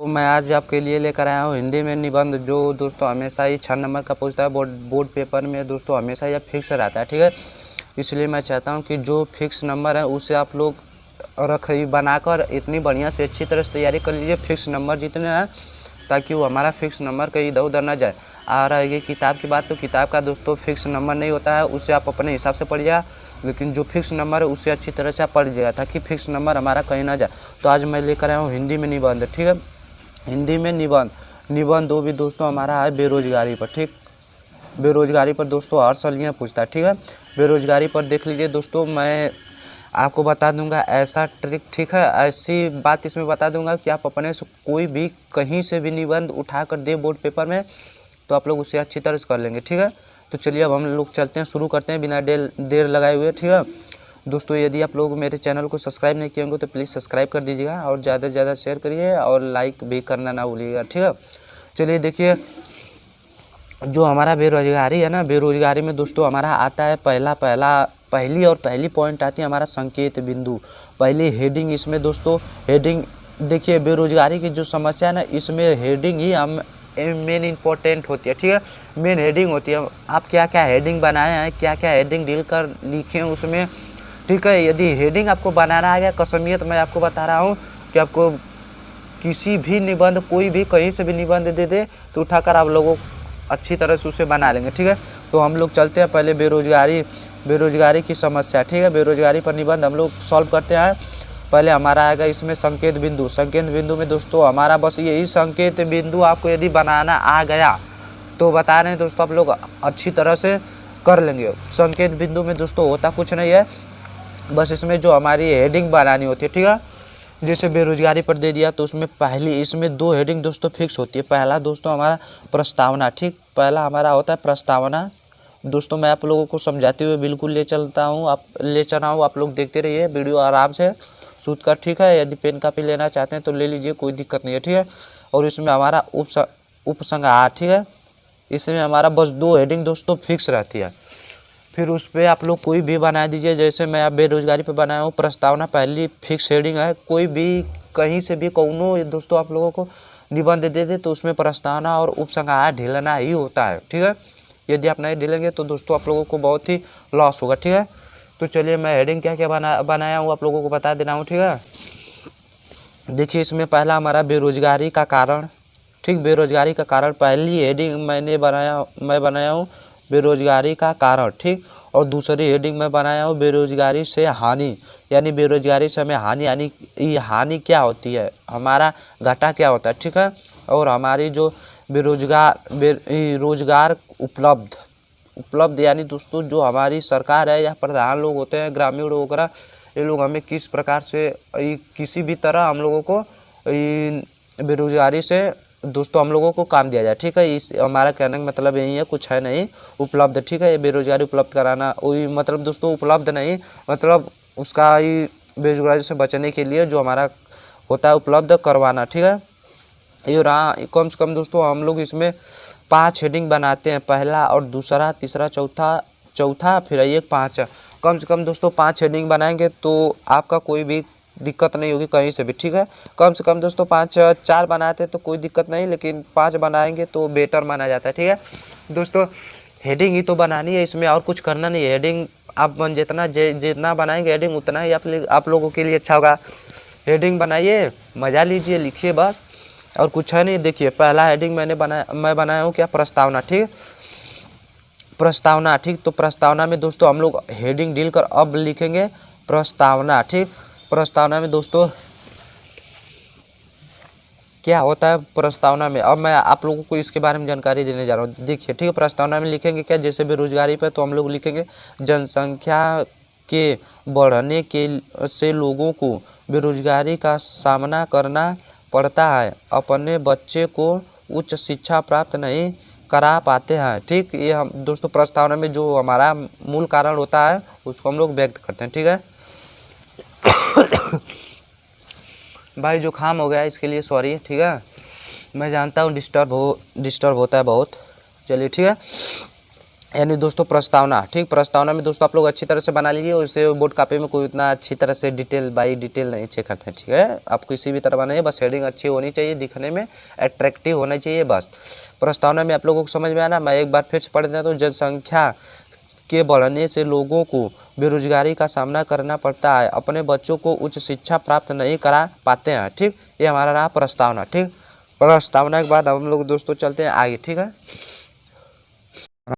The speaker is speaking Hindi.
मैं आज आपके लिए लेकर आया हूँ हिंदी में निबंध, जो दोस्तों हमेशा ही 6 नंबर का पूछता है बोर्ड पेपर में दोस्तों, हमेशा यह फिक्स रहता है। ठीक है, इसलिए मैं चाहता हूँ कि जो फिक्स नंबर है उसे आप लोग बनाकर इतनी बढ़िया से अच्छी तरह से तैयारी कर लीजिए, फिक्स नंबर जितने हैं, ताकि वो हमारा फिक्स नंबर कहीं इधर उधर ना जाए। आ रहा है ये किताब की बात, तो किताब का दोस्तों फिक्स नंबर नहीं होता है, उससे आप अपने हिसाब से पढ़िएगा, लेकिन जो फिक्स नंबर है उससे अच्छी तरह से आप पढ़ लीजिएगा, ताकि फिक्स नंबर हमारा कहीं ना जाए। तो आज मैं लेकर आया हूँ हिंदी में निबंध। ठीक है, हिंदी में निबंध दो भी दोस्तों हमारा है बेरोजगारी पर। ठीक, बेरोजगारी पर दोस्तों हर साल यह पूछता है। ठीक है, बेरोजगारी पर देख लीजिए दोस्तों, मैं आपको बता दूंगा ऐसा ट्रिक। ठीक है, ऐसी बात इसमें बता दूंगा कि आप अपने से कोई भी कहीं से भी निबंध उठा कर दे बोर्ड पेपर में, तो आप लोग उसे अच्छी तरह से कर लेंगे। ठीक है, तो चलिए अब हम लोग चलते हैं, शुरू करते हैं बिना देर लगाए हुए। ठीक है दोस्तों, यदि आप लोग मेरे चैनल को सब्सक्राइब नहीं किए होंगे तो प्लीज़ सब्सक्राइब कर दीजिएगा, और ज़्यादा से ज़्यादा शेयर करिए और लाइक भी करना ना भूलिएगा। ठीक है, चलिए देखिए, जो हमारा बेरोजगारी है ना, बेरोजगारी में दोस्तों हमारा आता है पहली पॉइंट आती है हमारा संकेत बिंदु, पहली हेडिंग। इसमें दोस्तों हेडिंग देखिए, बेरोजगारी की जो समस्या है ना, इसमें हेडिंग ही हम मेन इम्पोर्टेंट होती है। ठीक है, मेन हेडिंग होती है, आप क्या क्या हेडिंग बनाए हैं, क्या क्या हेडिंग डील कर लिखे हैं उसमें। ठीक है, यदि हेडिंग आपको बनाना आ गया, कसमियत मैं आपको बता रहा हूँ कि आपको किसी भी निबंध, कोई भी कहीं से भी निबंध दे दे तो उठाकर आप लोगों अच्छी तरह से उसे बना लेंगे। ठीक है, तो हम लोग चलते हैं पहले बेरोजगारी की समस्या। ठीक है, बेरोजगारी पर निबंध हम लोग सॉल्व करते हैं। पहले हमारा आएगा इसमें संकेत बिंदु में दोस्तों हमारा बस यही संकेत बिंदु आपको यदि बनाना आ गया तो बता रहे हैं दोस्तों, आप लोग अच्छी तरह से कर लेंगे। संकेत बिंदु में दोस्तों होता कुछ नहीं है, बस इसमें जो हमारी हेडिंग बनानी होती है। ठीक है, जैसे बेरोजगारी पर दे दिया तो इसमें 2 हेडिंग दोस्तों फिक्स होती है। पहला दोस्तों हमारा प्रस्तावना। ठीक, पहला हमारा होता है प्रस्तावना। दोस्तों मैं आप लोगों को समझाते हुए बिल्कुल ले चल रहा हूँ, आप लोग देखते रहिए वीडियो आराम से सूत कर। ठीक है, यदि पेन कापी लेना चाहते हैं तो ले लीजिए, कोई दिक्कत नहीं है। ठीक है, और इसमें हमारा उपसंहार। ठीक है, इसमें हमारा बस 2 हेडिंग दोस्तों फिक्स रहती है, फिर उस पर आप लोग कोई भी बना दीजिए। जैसे मैं आप बेरोजगारी पे बनाया हूँ, प्रस्तावना पहली फिक्स हेडिंग है, कोई भी कहीं से भी कौनो दोस्तों आप लोगों को निबंध दे दे तो उसमें प्रस्तावना और उपसंहार ढीलना ही होता है। ठीक है, यदि आप नहीं ढीलेंगे तो दोस्तों आप लोगों को बहुत ही लॉस होगा। ठीक है, तो चलिए मैं हेडिंग क्या क्या बनाया हूँ आप लोगों को बता दे रहा हूँ। ठीक है, देखिए इसमें पहला हमारा बेरोजगारी का कारण। ठीक, बेरोजगारी का कारण पहली हेडिंग मैं बनाया हूँ बेरोजगारी का कारण। ठीक, और दूसरी हेडिंग में बनाया हूँ बेरोजगारी से हानि, यानी बेरोजगारी से हमें हानि क्या होती है, हमारा घाटा क्या होता है। ठीक है, और हमारी जो रोजगार उपलब्ध यानी दोस्तों जो हमारी सरकार है या प्रधान लोग होते हैं, ग्रामीण वगैरह, ये लोग हमें किस प्रकार से किसी भी तरह हम लोगों को बेरोजगारी से दोस्तों हम लोगों को काम दिया जाए। ठीक है, इस हमारा कहने का मतलब यही है, कुछ है नहीं, उपलब्ध। ठीक है, ये बेरोजगारी उपलब्ध कराना, वही मतलब दोस्तों उपलब्ध नहीं, मतलब उसका ही बेरोजगारी से बचने के लिए जो हमारा होता है उपलब्ध करवाना। ठीक है, ये रहा। कम से कम दोस्तों हम लोग इसमें 5 हेडिंग बनाते हैं, पहला और दूसरा, तीसरा, चौथा फिर ये 5। कम से कम दोस्तों 5 हेडिंग बनाएंगे तो आपका कोई भी दिक्कत नहीं होगी कहीं से भी। ठीक है, कम से कम दोस्तों 4 बनाते हैं तो कोई दिक्कत नहीं, लेकिन 5 बनाएंगे तो बेटर माना जाता है। ठीक है दोस्तों, हेडिंग ही तो बनानी है, इसमें और कुछ करना नहीं है। हेडिंग आप जितना बनाएंगे हेडिंग उतना ही आप लोगों के लिए अच्छा होगा। हेडिंग बनाइए, मज़ा लीजिए, लिखिए, बस और कुछ है नहीं। देखिए पहला हेडिंग मैं बनाया हूँ क्या, प्रस्तावना। ठीक, प्रस्तावना। ठीक, तो प्रस्तावना में दोस्तों हम लोग हेडिंग डील कर अब लिखेंगे प्रस्तावना। ठीक, प्रस्तावना में दोस्तों क्या होता है प्रस्तावना में, अब मैं आप लोगों को इसके बारे में जानकारी देने जा रहा हूँ। देखिए ठीक है, प्रस्तावना में लिखेंगे क्या, जैसे बेरोजगारी पे तो हम लोग लिखेंगे जनसंख्या के बढ़ने के से लोगों को बेरोजगारी का सामना करना पड़ता है, अपने बच्चे को उच्च शिक्षा प्राप्त नहीं करा पाते हैं। ठीक, ये हम दोस्तों प्रस्तावना में जो हमारा मूल कारण होता है उसको हम लोग व्यक्त करते हैं। ठीक है भाई जुकाम हो गया इसके लिए सॉरी। ठीक है, मैं जानता हूँ डिस्टर्ब होता है बहुत। चलिए ठीक है, यानी दोस्तों प्रस्तावना, ठीक। प्रस्तावना में दोस्तों आप लोग अच्छी तरह से बना लीजिए, उसे बोर्ड कॉपी में कोई उतना अच्छी तरह से डिटेल बाई डिटेल नहीं चेक करते हैं, ठीक है। आप किसी भी तरह बनाइए, बस हेडिंग अच्छी होनी चाहिए, दिखने में अट्रैक्टिव होना चाहिए बस। प्रस्तावना में आप लोगों को समझ में आना, मैं एक बार फिर से पढ़ देता हूँ। जनसंख्या के बढ़ने से लोगों को बेरोजगारी का सामना करना पड़ता है, अपने बच्चों को उच्च शिक्षा प्राप्त नहीं करा पाते हैं, ठीक। ये हमारा रहा प्रस्तावना, ठीक। प्रस्तावना के बाद हम लोग दोस्तों चलते हैं आगे, ठीक है।